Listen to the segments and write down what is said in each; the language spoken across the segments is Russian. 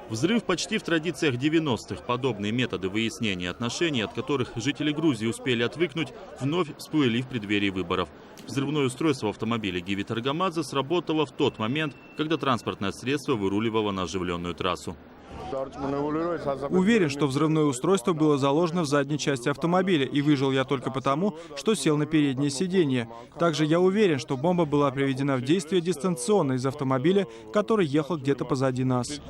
Взрыв почти в традициях 90-х. Подобные методы выяснения отношений, от которых жители Грузии успели отвыкнуть, вновь всплыли в преддверии выборов. Взрывное устройство автомобиля Гиви Таргамадзе сработало в тот момент, когда транспортное средство выруливало на оживленную трассу. Уверен, что взрывное устройство было заложено в задней части автомобиля, и выжил я только потому, что сел на переднее сиденье. Также я уверен, что бомба была приведена в действие дистанционно из автомобиля, который ехал где-то позади нас.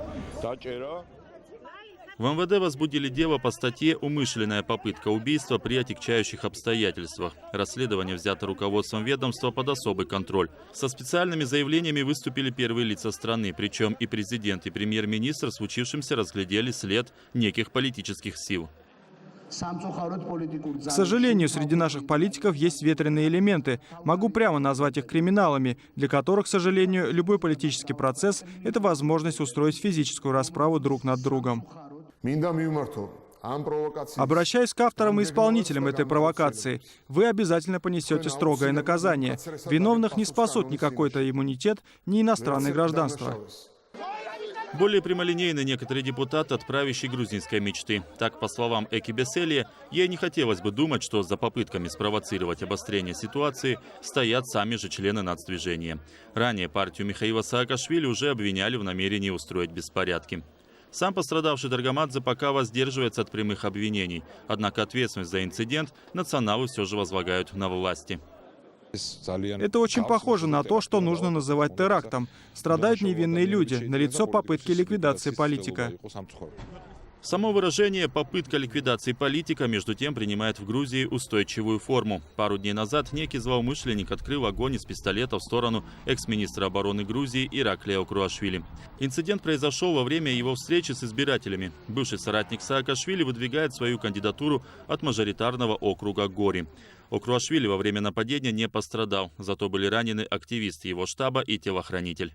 В МВД возбудили дело по статье «Умышленная попытка убийства при отягчающих обстоятельствах». Расследование взято руководством ведомства под особый контроль. Со специальными заявлениями выступили первые лица страны, причем и президент, и премьер-министр в случившемся разглядели след неких политических сил. К сожалению, среди наших политиков есть ветреные элементы. Могу прямо назвать их криминалами, для которых, к сожалению, любой политический процесс – это возможность устроить физическую расправу друг над другом. Обращаюсь к авторам и исполнителям этой провокации. Вы обязательно понесете строгое наказание. Виновных не спасут ни какой-то иммунитет, ни иностранное гражданство. Более прямолинейны некоторые депутаты от правящей грузинской мечты. Так, по словам Эки Беселия, ей не хотелось бы думать, что за попытками спровоцировать обострение ситуации стоят сами же члены нацдвижения. Ранее партию Михаила Саакашвили уже обвиняли в намерении устроить беспорядки. Сам пострадавший Таргамадзе пока воздерживается от прямых обвинений. Однако ответственность за инцидент националы все же возлагают на власти. Это очень похоже на то, что нужно называть терактом. Страдают невинные люди, налицо попытки ликвидации политика. Само выражение «попытка ликвидации политика» между тем принимает в Грузии устойчивую форму. Пару дней назад некий злоумышленник открыл огонь из пистолета в сторону экс-министра обороны Грузии Ираклия Окруашвили. Инцидент произошел во время его встречи с избирателями. Бывший соратник Саакашвили выдвигает свою кандидатуру от мажоритарного округа Гори. Окруашвили во время нападения не пострадал, зато были ранены активист его штаба и телохранитель.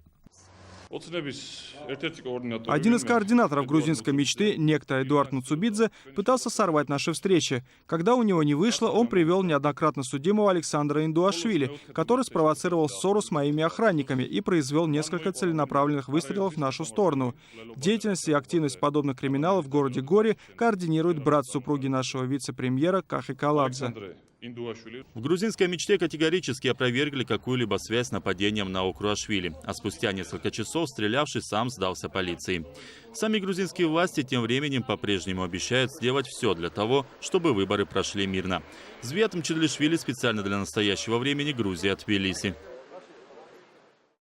Один из координаторов грузинской мечты, некто Эдуард Муцубидзе, пытался сорвать наши встречи. Когда у него не вышло, он привел неоднократно судимого Александра Индуашвили, который спровоцировал ссору с моими охранниками и произвел несколько целенаправленных выстрелов в нашу сторону. Деятельность и активность подобных криминалов в городе Гори координирует брат супруги нашего вице-премьера Кахи Каладзе. В грузинской мечте категорически опровергли какую-либо связь с нападением на Окруашвили, а спустя несколько часов стрелявший сам сдался полиции. Сами грузинские власти тем временем по-прежнему обещают сделать все для того, чтобы выборы прошли мирно. Звиат Мчедлишвили специально для настоящего времени, Грузия, Тбилиси.